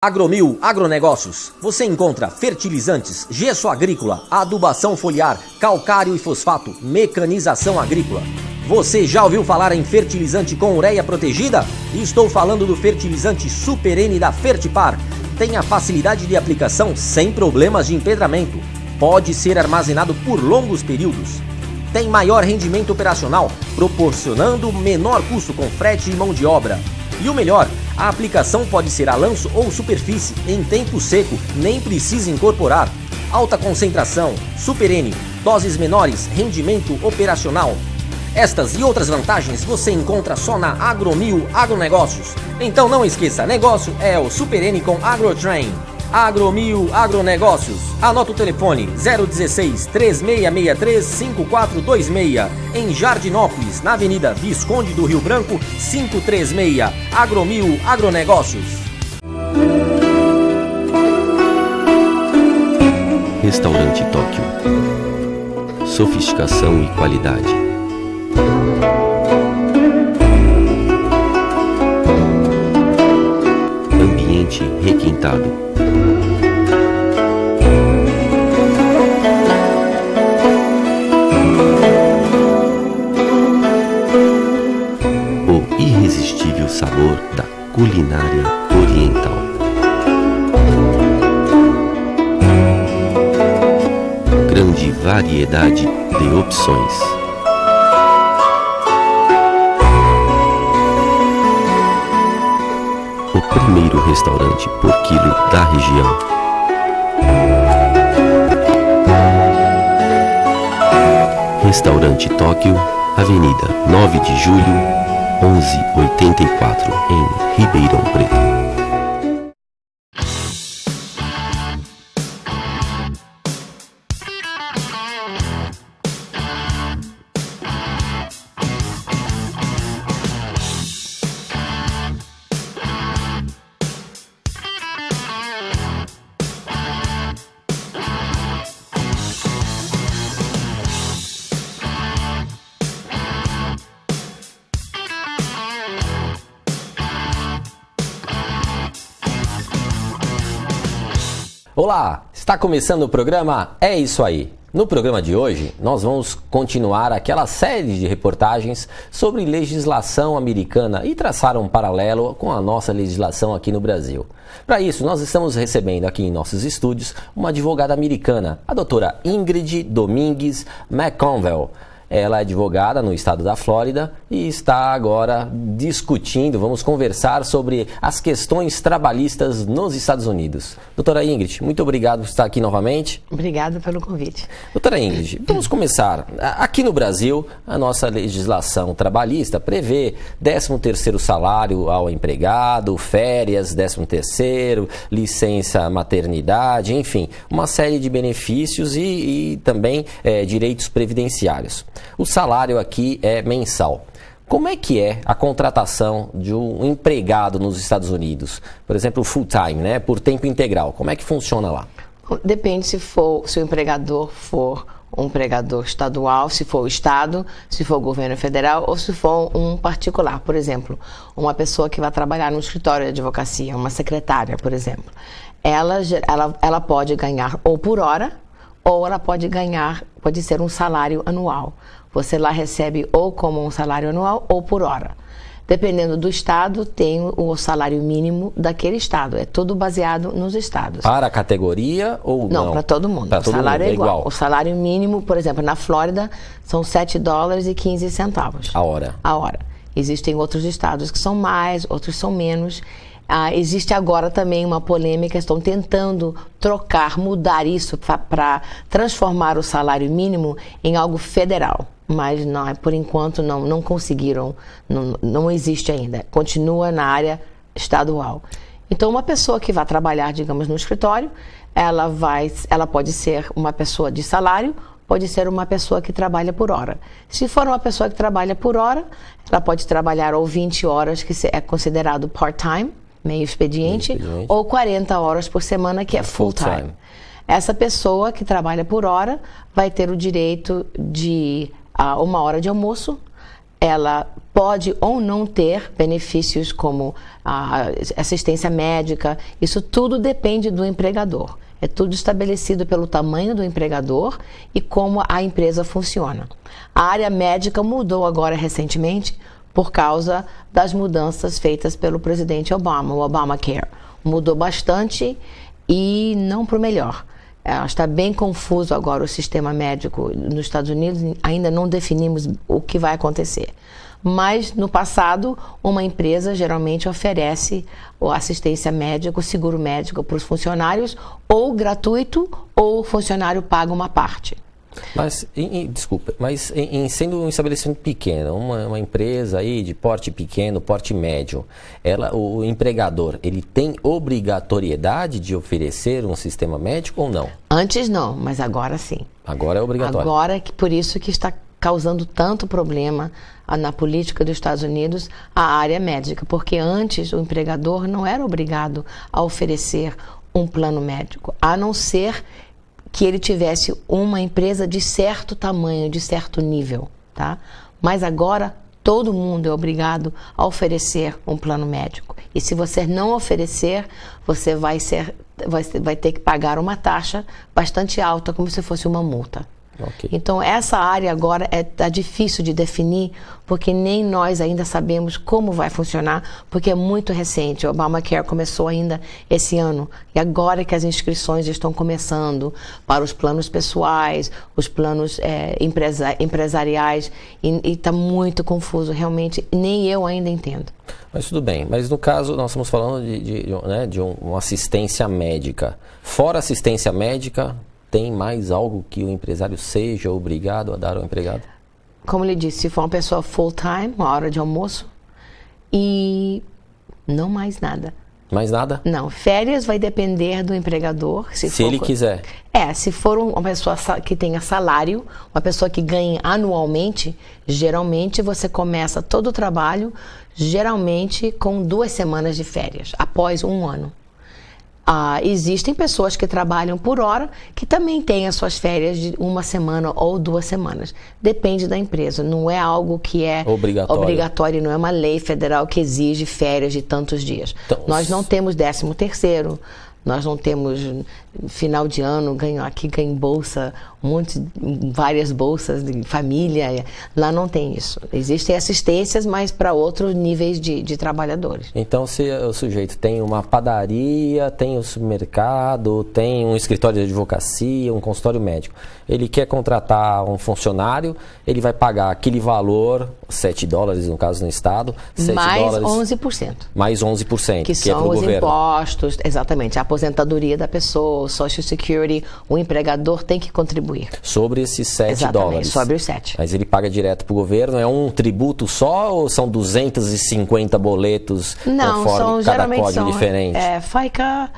Agromil Agronegócios. Você encontra fertilizantes, gesso agrícola, adubação foliar, calcário e fosfato, mecanização agrícola. Você já ouviu falar em fertilizante com ureia protegida? Estou falando do fertilizante Super N da Fertipar. Tem a facilidade de aplicação sem problemas de empedramento. Pode ser armazenado por longos períodos. Tem maior rendimento operacional, proporcionando menor custo com frete e mão de obra. E o melhor, a aplicação pode ser a lanço ou superfície, em tempo seco, nem precisa incorporar. Alta concentração, Super N, doses menores, rendimento operacional. Estas e outras vantagens você encontra só na Agromil Agronegócios. Então não esqueça, negócio é o Super N com Agrotrain. Agromil Agronegócios. Anota o telefone 016 3663 5426 em Jardinópolis, na Avenida Visconde do Rio Branco 536. Agromil Agronegócios. Restaurante Tóquio. Sofisticação e qualidade. Ambiente requintado. O irresistível sabor da culinária oriental. Grande variedade de opções. O primeiro restaurante por quilo da região. Restaurante Tóquio, Avenida 9 de Julho, 1184, em Ribeirão Preto. Olá, está começando o programa É Isso Aí. No programa de hoje, nós vamos continuar aquela série de reportagens sobre legislação americana e traçar um paralelo com a nossa legislação aqui no Brasil. Para isso, nós estamos recebendo aqui em nossos estúdios uma advogada americana, a doutora Ingrid Domingues McConville. Ela é advogada no estado da Flórida e está agora discutindo, vamos conversar sobre as questões trabalhistas nos Estados Unidos. Doutora Ingrid, muito obrigado por estar aqui novamente. Obrigada pelo convite. Doutora Ingrid, vamos começar. Aqui no Brasil, a nossa legislação trabalhista prevê 13º salário ao empregado, férias, 13º, licença maternidade, enfim, uma série de benefícios e também direitos previdenciários. O salário aqui é mensal. Como é que é a contratação de um empregado nos Estados Unidos? Por exemplo, full time, né? Por tempo integral. Como é que funciona lá? Depende se o empregador for um empregador estadual, se for o estado, se for o governo federal ou se for um particular. Por exemplo, uma pessoa que vai trabalhar no escritório de advocacia, uma secretária, por exemplo. Ela pode ganhar ou por hora, ou ela pode ser um salário anual. Você lá recebe ou como um salário anual ou por hora. Dependendo do estado, tem o salário mínimo daquele estado. É tudo baseado nos estados. Para a categoria ou não? Não, para todo mundo. Para o salário é igual. O salário mínimo, por exemplo, na Flórida, são $7,15. A hora. A hora. Existem outros estados que são mais, outros são menos. Existe agora também uma polêmica, estão tentando mudar isso para transformar o salário mínimo em algo federal. Mas não, por enquanto não conseguiram, não existe ainda. Continua na área estadual. Então, uma pessoa que vai trabalhar, digamos, no escritório, ela pode ser uma pessoa de salário, pode ser uma pessoa que trabalha por hora. Se for uma pessoa que trabalha por hora, ela pode trabalhar ou 20 horas, que é considerado part-time, meio expediente, ou 40 horas por semana, que é full-time. Essa pessoa que trabalha por hora vai ter o direito de 1 hora de almoço. Ela pode ou não ter benefícios como a assistência médica. Isso tudo depende do empregador. É tudo estabelecido pelo tamanho do empregador e como a empresa funciona. A área médica mudou agora recentemente por causa das mudanças feitas pelo presidente Obama, o Obamacare. Mudou bastante e não para o melhor. Está bem confuso agora o sistema médico nos Estados Unidos, ainda não definimos o que vai acontecer. Mas, no passado, uma empresa geralmente oferece assistência médica, o seguro médico para os funcionários, ou gratuito, ou o funcionário paga uma parte. Mas, desculpa, mas em sendo um estabelecimento pequeno, uma empresa aí de porte pequeno, porte médio, o empregador, ele tem obrigatoriedade de oferecer um sistema médico ou não? Antes não, mas agora sim. Agora é obrigatório. Agora, por isso que está causando tanto problema na política dos Estados Unidos a área médica, porque antes o empregador não era obrigado a oferecer um plano médico, a não ser que ele tivesse uma empresa de certo tamanho, de certo nível, tá? Mas agora todo mundo é obrigado a oferecer um plano médico. E se você não oferecer, você vai ter que pagar uma taxa bastante alta, como se fosse uma multa. Okay. Então, essa área agora está difícil de definir, porque nem nós ainda sabemos como vai funcionar, porque é muito recente. O Obamacare começou ainda esse ano, e agora que as inscrições estão começando para os planos pessoais, os planos empresariais, e está muito confuso, realmente, nem eu ainda entendo. Mas tudo bem, mas no caso nós estamos falando de uma assistência médica. Fora assistência médica, tem mais algo que o empresário seja obrigado a dar ao empregado? Como ele disse, se for uma pessoa full-time, uma hora de almoço, e não mais nada. Mais nada? Não, férias vai depender do empregador. Se ele quiser. Se for uma pessoa que tenha salário, uma pessoa que ganhe anualmente, geralmente você começa todo o trabalho, geralmente com 2 semanas de férias, após 1 ano. Existem pessoas que trabalham por hora que também têm as suas férias de 1 semana ou 2 semanas. Depende da empresa. Não é algo que é obrigatório, não é uma lei federal que exige férias de tantos dias. Então, nós não temos 13º, nós não temos final de ano, ganho bolsa, várias bolsas de família. Lá não tem isso. Existem assistências, mas para outros níveis de trabalhadores. Então, se o sujeito tem uma padaria, tem um supermercado, tem um escritório de advocacia, um consultório médico, ele quer contratar um funcionário, ele vai pagar aquele valor, $7 no caso no estado, mais $11%. Mais 11%, que são é pro os governo. Impostos, exatamente, a aposentadoria da pessoa, o Social Security, o empregador tem que contribuir. Sobre esses $7. Exatamente, sobre os 7. Mas ele paga direto para o governo? É um tributo só ou são 250 boletos conforme cada código diferente? FICA,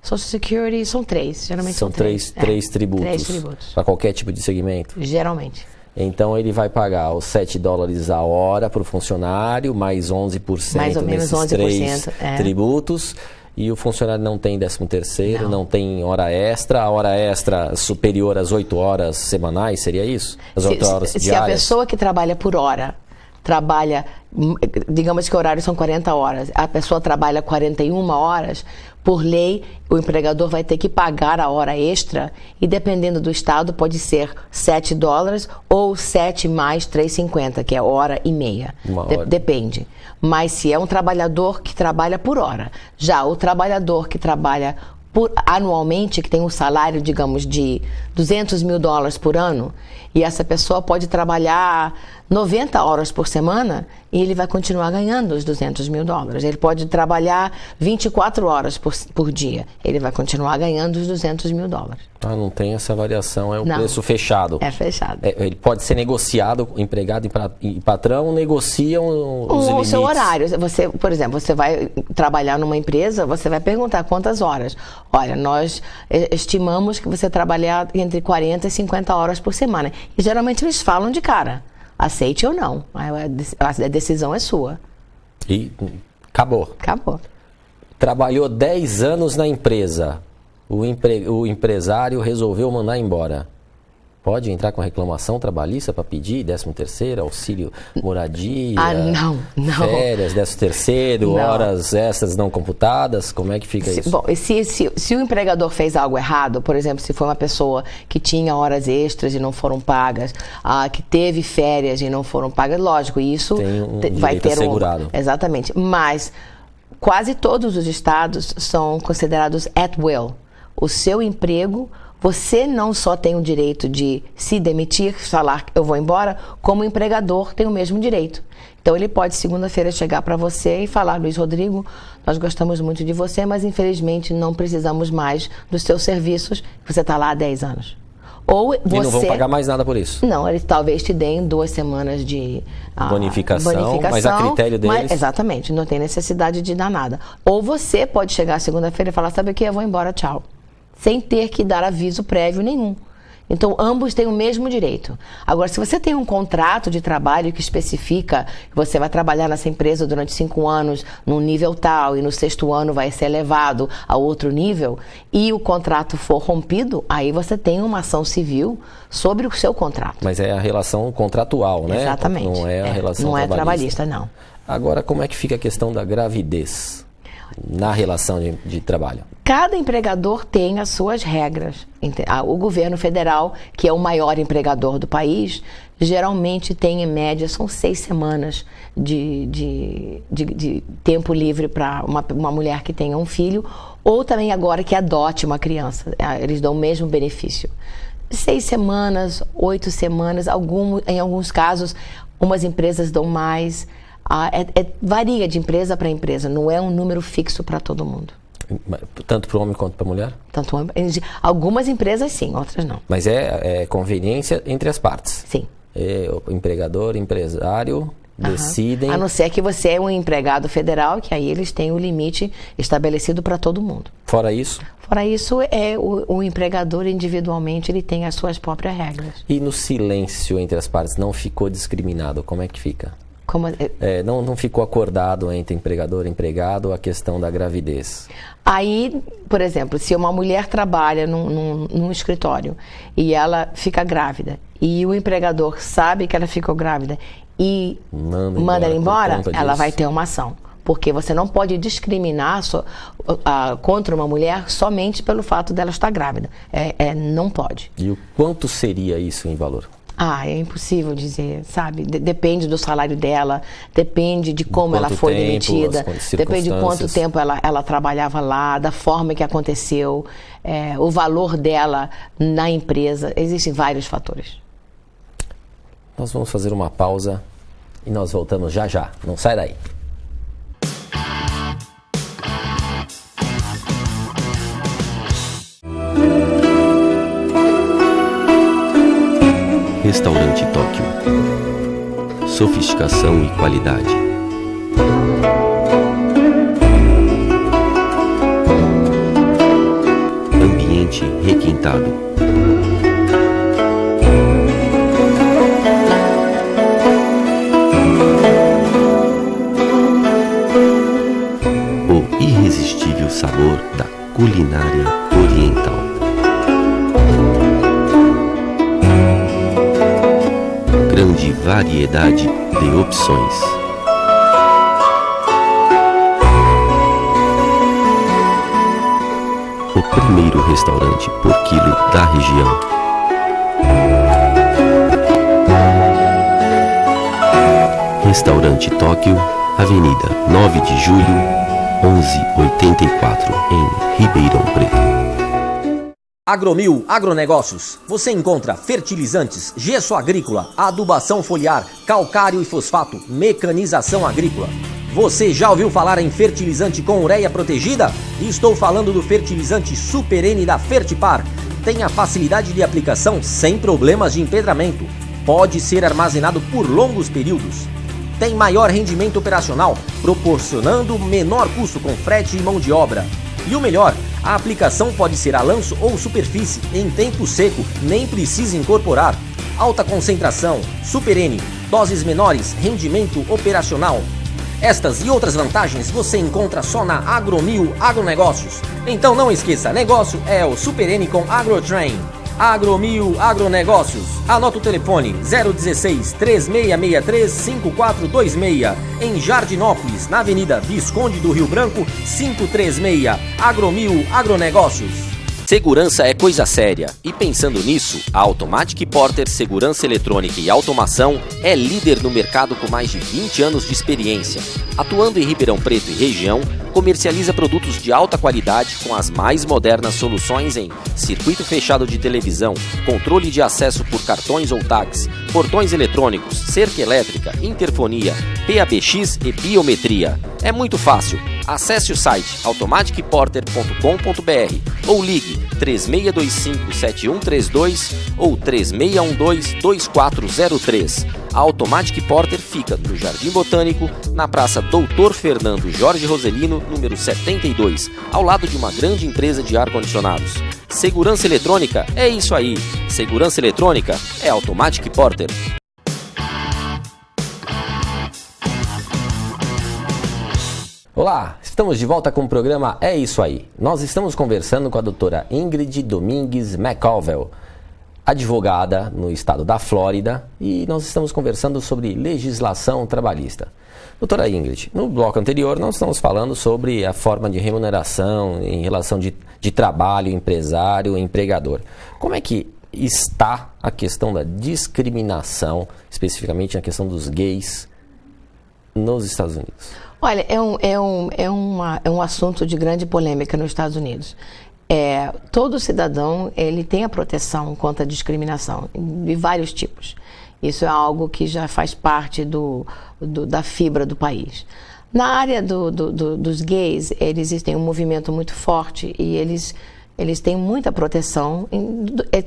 Social Security, são 3. Geralmente são 3. Três tributos. 3 tributos. Para qualquer tipo de segmento? Geralmente. Então ele vai pagar os $7 a hora para o funcionário, mais 11% mais ou menos nesses 11%, 3 tributos. E o funcionário não tem 13º, não tem hora extra. A hora extra superior às 8 horas semanais, seria isso? As 8 horas diárias? Se a pessoa que trabalha por hora trabalha, digamos que o horário são 40 horas, a pessoa trabalha 41 horas, por lei, o empregador vai ter que pagar a hora extra e, dependendo do estado, pode ser $7 ou 7 mais 3,50, que é hora e meia. Depende. Mas se é um trabalhador que trabalha por hora, já o trabalhador que trabalha anualmente, que tem um salário, digamos, de $200 mil por ano, e essa pessoa pode trabalhar 90 horas por semana e ele vai continuar ganhando os $200 mil. Ele pode trabalhar 24 horas por dia, ele vai continuar ganhando os $200 mil. Não tem essa variação, é um preço fechado. É fechado. Ele pode ser negociado, empregado e patrão negociam os limites. O seu horário. Você, por exemplo, você vai trabalhar numa empresa, você vai perguntar quantas horas. Olha, nós estimamos que você trabalhar entre 40 e 50 horas por semana. E geralmente eles falam de cara. Aceite ou não. A decisão é sua. E acabou. Acabou. Trabalhou 10 anos na empresa. O empresário resolveu mandar embora. Pode entrar com reclamação trabalhista para pedir 13º, auxílio moradia, não. férias, 13º, horas extras não computadas? Como é que fica isso? Bom, se o empregador fez algo errado, por exemplo, se foi uma pessoa que tinha horas extras e não foram pagas, que teve férias e não foram pagas, lógico, isso vai ter assegurado. Exatamente. Mas quase todos os estados são considerados at will. O seu emprego, você não só tem o direito de se demitir, falar eu vou embora, como o empregador tem o mesmo direito. Então ele pode segunda-feira chegar para você e falar: Luiz Rodrigo, nós gostamos muito de você, mas infelizmente não precisamos mais dos seus serviços, você está lá há 10 anos. Ou você... E não vão pagar mais nada por isso? Não, eles talvez te deem 2 semanas de bonificação, mas a critério deles... Mas, exatamente, não tem necessidade de dar nada. Ou você pode chegar segunda-feira e falar: sabe o que, eu vou embora, tchau. Sem ter que dar aviso prévio nenhum. Então, ambos têm o mesmo direito. Agora, se você tem um contrato de trabalho que especifica que você vai trabalhar nessa empresa durante 5 anos num nível tal e no 6º ano vai ser elevado a outro nível, e o contrato for rompido, aí você tem uma ação civil sobre o seu contrato. Mas é a relação contratual, né? Exatamente. Não é a relação não trabalhista. É trabalhista, não. Agora, como é que fica a questão da gravidez na relação de trabalho? Cada empregador tem as suas regras. O governo federal, que é o maior empregador do país, geralmente tem, em média, são 6 semanas de tempo livre para uma mulher que tenha um filho, ou também agora que adote uma criança. Eles dão o mesmo benefício. 6 semanas, 8 semanas, em alguns casos, umas empresas dão mais. Varia de empresa para empresa, não é um número fixo para todo mundo. Tanto para o homem quanto para a mulher? Algumas empresas sim, outras não. Mas é conveniência entre as partes? Sim. O empregador, empresário decidem... A não ser que você é um empregado federal, que aí eles têm o limite estabelecido para todo mundo. Fora isso? Fora isso, o empregador individualmente ele tem as suas próprias regras. E no silêncio entre as partes, não ficou discriminado? Como é que fica? Não ficou acordado entre empregador e empregado a questão da gravidez? Aí, por exemplo, se uma mulher trabalha num escritório e ela fica grávida e o empregador sabe que ela ficou grávida e manda ela embora, ela vai ter uma ação. Porque você não pode discriminar contra uma mulher somente pelo fato dela estar grávida. Não pode. E o quanto seria isso em valor? É impossível dizer, sabe? Depende do salário dela, depende de como ela foi demitida, depende de quanto tempo ela trabalhava lá, da forma que aconteceu, o valor dela na empresa. Existem vários fatores. Nós vamos fazer uma pausa e nós voltamos já já. Não sai daí. Restaurante Tóquio. Sofisticação e qualidade. Ambiente requintado. O irresistível sabor da culinária oriental. Grande variedade de opções. O primeiro restaurante por quilo da região. Restaurante Tóquio, Avenida 9 de Julho, 1184, em Ribeirão Preto. Agromil Agronegócios. Você encontra fertilizantes, gesso agrícola, adubação foliar, calcário e fosfato, mecanização agrícola. Você já ouviu falar em fertilizante com ureia protegida? Estou falando do fertilizante Super N da Fertipar. Tem a facilidade de aplicação sem problemas de empedramento. Pode ser armazenado por longos períodos. Tem maior rendimento operacional, proporcionando menor custo com frete e mão de obra. E o melhor, a aplicação pode ser a lanço ou superfície, em tempo seco, nem precisa incorporar. Alta concentração, Super N, doses menores, rendimento operacional. Estas e outras vantagens você encontra só na Agromil Agronegócios. Então não esqueça, negócio é o Super N com AgroTrain. Agromil Agronegócios. Anota o telefone 016 3663 5426. Em Jardinópolis, na Avenida Visconde do Rio Branco, 536. Agromil Agronegócios. Segurança é coisa séria e pensando nisso, a Automatic Porter Segurança Eletrônica e Automação é líder no mercado com mais de 20 anos de experiência. Atuando em Ribeirão Preto e região, comercializa produtos de alta qualidade com as mais modernas soluções em circuito fechado de televisão, controle de acesso por cartões ou tags, portões eletrônicos, cerca elétrica, interfonia, PABX e biometria. É muito fácil. Acesse o site automaticporter.com.br ou ligue 3625-7132 ou 3612-2403. A Automatic Porter fica no Jardim Botânico, na Praça Doutor Fernando Jorge Roselino, número 72, ao lado de uma grande empresa de ar-condicionados. Segurança eletrônica é isso aí. Segurança eletrônica é Automatic Porter. Olá, estamos de volta com o programa É Isso Aí. Nós estamos conversando com a doutora Ingrid Domingues McCovell, advogada no estado da Flórida, e nós estamos conversando sobre legislação trabalhista. Doutora Ingrid, no bloco anterior nós estamos falando sobre a forma de remuneração em relação de trabalho, empresário, empregador. Como é que está a questão da discriminação, especificamente na questão dos gays, nos Estados Unidos? Olha, é um assunto de grande polêmica nos Estados Unidos. Todo cidadão ele tem a proteção contra a discriminação de vários tipos. Isso é algo que já faz parte da fibra do país. Na área dos gays, eles têm um movimento muito forte e eles têm muita proteção.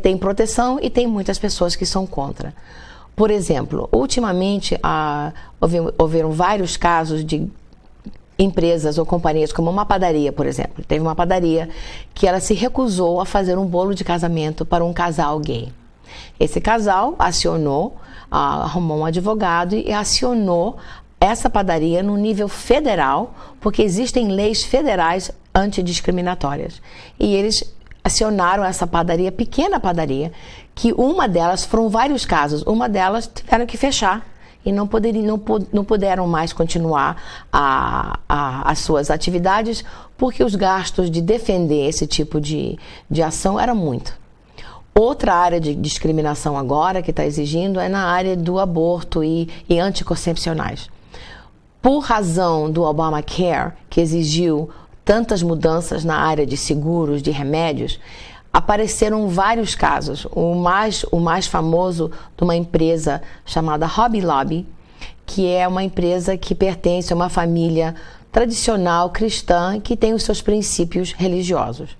Tem proteção e tem muitas pessoas que são contra. Por exemplo, ultimamente houveram vários casos de empresas ou companhias, como uma padaria, por exemplo. Teve uma padaria que ela se recusou a fazer um bolo de casamento para um casal gay. Esse casal arrumou um advogado e acionou essa padaria no nível federal, porque existem leis federais antidiscriminatórias. E eles acionaram essa padaria, pequena padaria, que uma delas, foram vários casos, uma delas tiveram que fechar e não puderam mais continuar as suas atividades, porque os gastos de defender esse tipo de ação eram muito. Outra área de discriminação agora que está exigindo é na área do aborto e anticoncepcionais. Por razão do Obamacare, que exigiu tantas mudanças na área de seguros, de remédios, apareceram vários casos. O mais famoso de uma empresa chamada Hobby Lobby, que é uma empresa que pertence a uma família tradicional cristã que tem os seus princípios religiosos.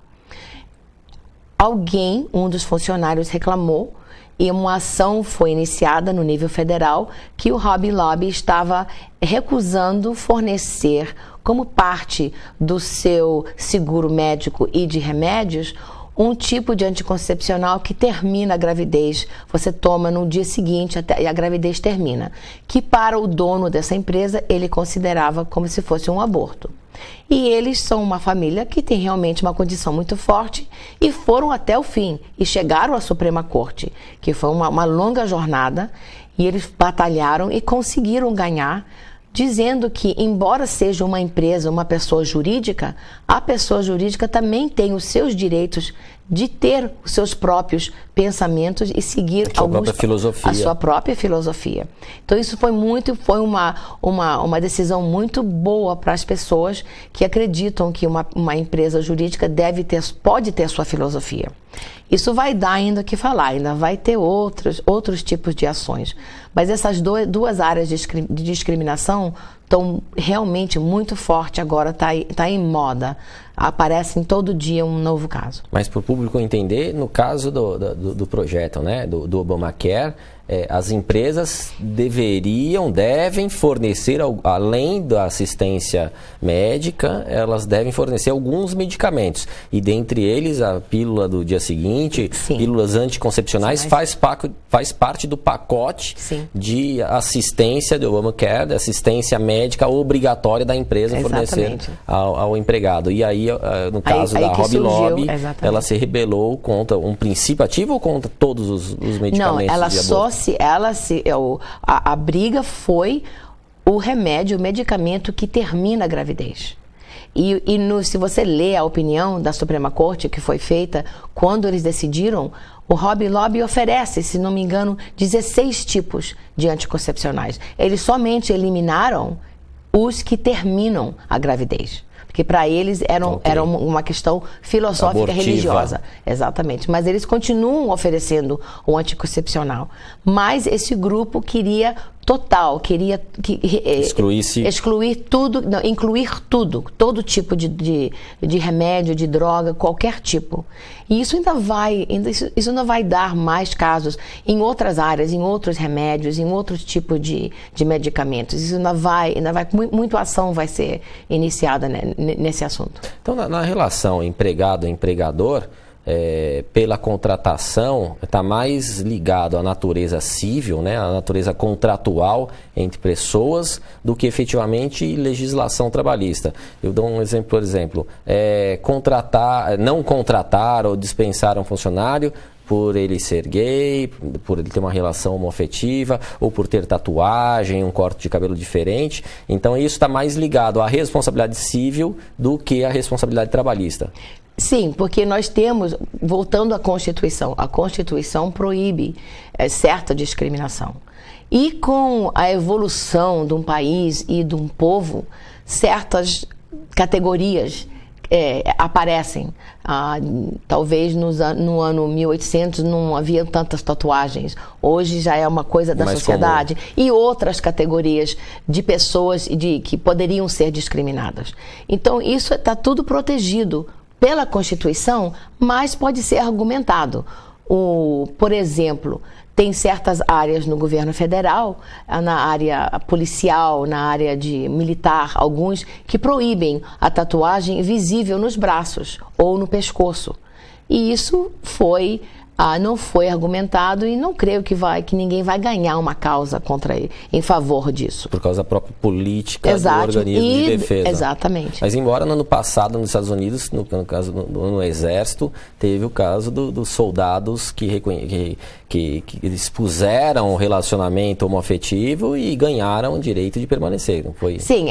Um dos funcionários reclamou e uma ação foi iniciada no nível federal que o Hobby Lobby estava recusando fornecer como parte do seu seguro médico e de remédios um tipo de anticoncepcional que termina a gravidez, você toma no dia seguinte e a gravidez termina, que para o dono dessa empresa ele considerava como se fosse um aborto. E eles são uma família que tem realmente uma condição muito forte e foram até o fim e chegaram à Suprema Corte, que foi uma longa jornada, e eles batalharam e conseguiram ganhar, dizendo que, embora seja uma empresa, uma pessoa jurídica, a pessoa jurídica também tem os seus direitos de ter os seus próprios pensamentos e seguir a sua própria filosofia. Então isso foi uma decisão muito boa para as pessoas que acreditam que uma empresa jurídica pode ter sua filosofia. Isso vai dar ainda o que falar, ainda vai ter outros tipos de ações. Mas essas duas áreas de discriminação estão realmente muito forte agora, está em moda. Aparecem todo dia um novo caso. Mas para o público entender, no caso do projeto, né, do Obamacare, as empresas devem fornecer, além da assistência médica, elas devem fornecer alguns medicamentos. E dentre eles, a pílula do dia seguinte, sim, pílulas anticoncepcionais, faz parte do pacote, sim, de assistência do Obamacare, de assistência médica obrigatória da empresa fornecer ao empregado. E aí no caso da Hobby Lobby, exatamente. ela se rebelou contra um princípio ativo ou contra todos os medicamentos Não, ela de só aborto? a briga foi o remédio, o medicamento que termina a gravidez. Se você lê a opinião da Suprema Corte que foi feita, quando eles decidiram, o Hobby Lobby oferece, se não me engano, 16 tipos de anticoncepcionais. Eles somente eliminaram os que terminam a gravidez. Porque para eles era uma questão filosófica abortiva, religiosa. Exatamente. Mas eles continuam oferecendo o anticoncepcional. Mas esse grupo queria excluir tudo, não, incluir tudo, todo tipo de remédio, de droga, qualquer tipo. E isso ainda vai dar mais casos em outras áreas, em outros remédios, em outros tipos de medicamentos. Isso ainda vai muita ação vai ser iniciada, né, nesse assunto. Então, na relação empregado-empregador, pela contratação, está mais ligado à natureza civil, né, à natureza contratual entre pessoas, do que efetivamente legislação trabalhista. Eu dou um exemplo, por exemplo, não contratar ou dispensar um funcionário por ele ser gay, por ele ter uma relação homoafetiva, ou por ter tatuagem, um corte de cabelo diferente. Então isso está mais ligado à responsabilidade civil do que à responsabilidade trabalhista. Sim, porque nós temos, voltando à Constituição, a Constituição proíbe certa discriminação. E com a evolução de um país e de um povo, certas categorias aparecem. Talvez no ano 1800 não havia tantas tatuagens. Hoje já é uma coisa da sociedade. Comum. E outras categorias de pessoas que poderiam ser discriminadas. Então, isso está tudo protegido pela Constituição, mas pode ser argumentado. Por exemplo, tem certas áreas no governo federal, na área policial, na área militar, alguns que proíbem a tatuagem visível nos braços ou no pescoço. E isso não foi argumentado e não creio que ninguém vai ganhar uma causa em favor disso. Por causa da própria política do organismo de defesa. Exatamente. Mas embora no ano passado, nos Estados Unidos, no caso no Exército, teve o caso dos soldados que expuseram o relacionamento homoafetivo e ganharam o direito de permanecer, não foi? Sim,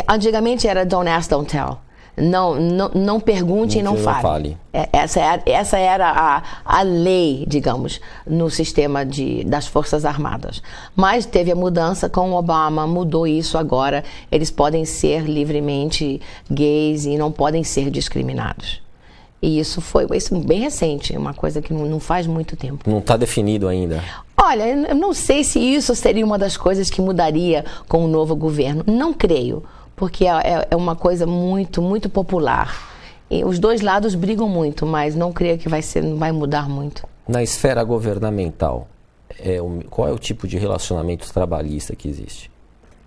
antigamente era don't ask, don't tell. Não pergunte e não fale. Essa era a lei, digamos, no sistema das Forças Armadas. Mas teve a mudança com o Obama, mudou isso agora. Eles podem ser livremente gays e não podem ser discriminados. E isso foi bem recente, uma coisa que não faz muito tempo. Não está definido ainda? Olha, eu não sei se isso seria uma das coisas que mudaria com o novo governo. Não creio. Porque é uma coisa muito, muito popular. E os dois lados brigam muito, mas não creio que não vai mudar muito. Na esfera governamental, qual é o tipo de relacionamento trabalhista que existe?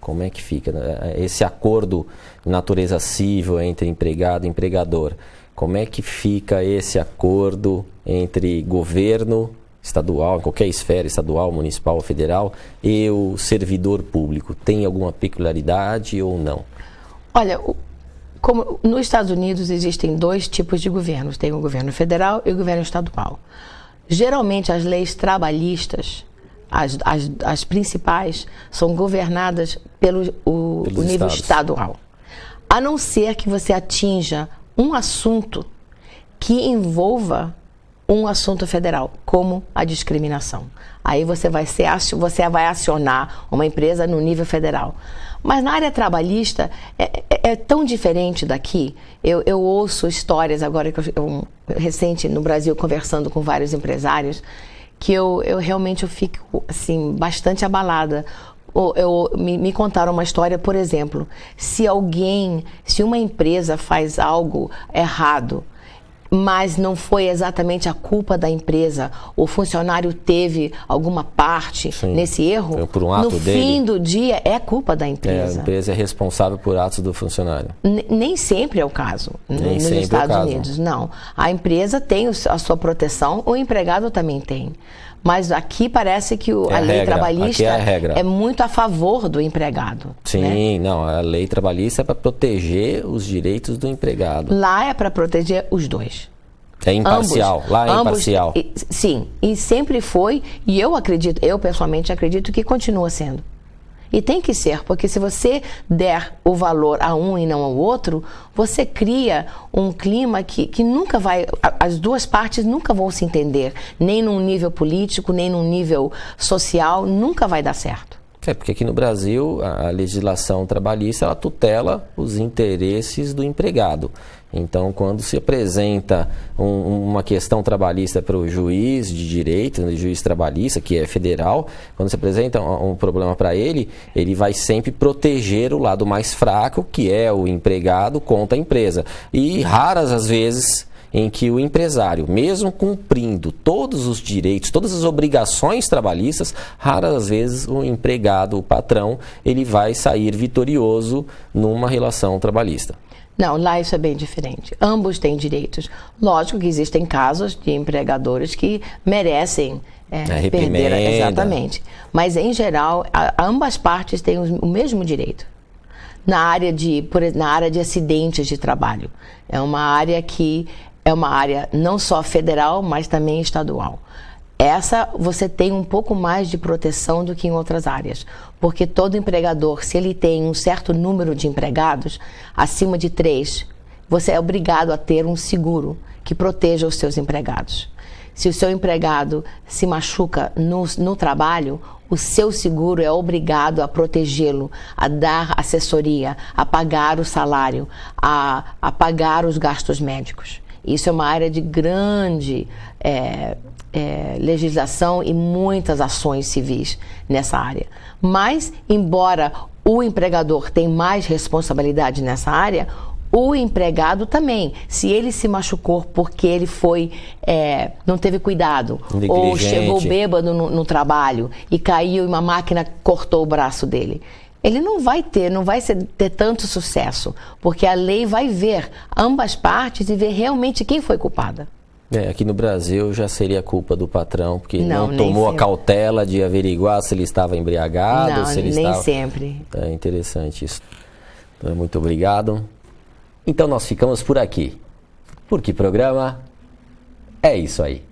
Como é que fica esse acordo de natureza civil entre empregado e empregador? Como é que fica esse acordo entre governo estadual, em qualquer esfera, estadual, municipal ou federal, e o servidor público? Tem alguma peculiaridade ou não? Olha, como nos Estados Unidos existem dois tipos de governos, tem o governo federal e o governo estadual. Geralmente as leis trabalhistas, as principais, são governadas pelo nível estadual. A não ser que você atinja um assunto que envolva um assunto federal, como a discriminação. Aí você vai acionar uma empresa no nível federal. Mas na área trabalhista é tão diferente daqui. Eu ouço histórias agora, recente no Brasil, conversando com vários empresários, que eu realmente fico assim, bastante abalada. Me contaram uma história, por exemplo, se uma empresa faz algo errado, mas não foi exatamente a culpa da empresa, o funcionário teve alguma parte nesse erro, por um ato no fim do dia é culpa da empresa. A empresa é responsável por atos do funcionário. Nem sempre é o caso nos Estados Unidos, não. A empresa tem a sua proteção, o empregado também tem. Mas aqui parece que a lei trabalhista é muito a favor do empregado. Sim, não, a lei trabalhista é para proteger os direitos do empregado. Lá é para proteger os dois. É imparcial, lá é imparcial. Sim, e sempre foi, e eu pessoalmente acredito que continua sendo. E tem que ser, porque se você der o valor a um e não ao outro, você cria um clima que nunca vai, as duas partes nunca vão se entender, nem num nível político, nem num nível social, nunca vai dar certo. Porque aqui no Brasil a legislação trabalhista ela tutela os interesses do empregado. Então, quando se apresenta uma questão trabalhista para o juiz de direito, o juiz trabalhista, que é federal, quando se apresenta um problema para ele, ele vai sempre proteger o lado mais fraco, que é o empregado, contra a empresa. E raras as vezes em que o empresário, mesmo cumprindo todos os direitos, todas as obrigações trabalhistas, raras vezes o empregado, o patrão, ele vai sair vitorioso numa relação trabalhista. Não, lá isso é bem diferente. Ambos têm direitos. Lógico que existem casos de empregadores que merecem perder. Exatamente. Mas, em geral, ambas partes têm o mesmo direito. Na área de acidentes de trabalho. É uma área que é uma área não só federal, mas também estadual. Essa você tem um pouco mais de proteção do que em outras áreas, porque todo empregador, se ele tem um certo número de empregados, acima de 3, você é obrigado a ter um seguro que proteja os seus empregados. Se o seu empregado se machuca no trabalho, o seu seguro é obrigado a protegê-lo, a dar assessoria, a pagar o salário, a pagar os gastos médicos. Isso é uma área de grande legislação e muitas ações civis nessa área. Mas, embora o empregador tenha mais responsabilidade nessa área, o empregado também. Se ele se machucou porque ele não teve cuidado, ou chegou bêbado no trabalho e caiu e uma máquina cortou o braço dele, ele não vai ter tanto sucesso, porque a lei vai ver ambas partes e ver realmente quem foi culpada. Aqui no Brasil já seria culpa do patrão, porque não tomou a cautela de averiguar se ele estava embriagado. Nem sempre. É interessante isso. Então, muito obrigado. Então nós ficamos por aqui. Porque programa é isso aí.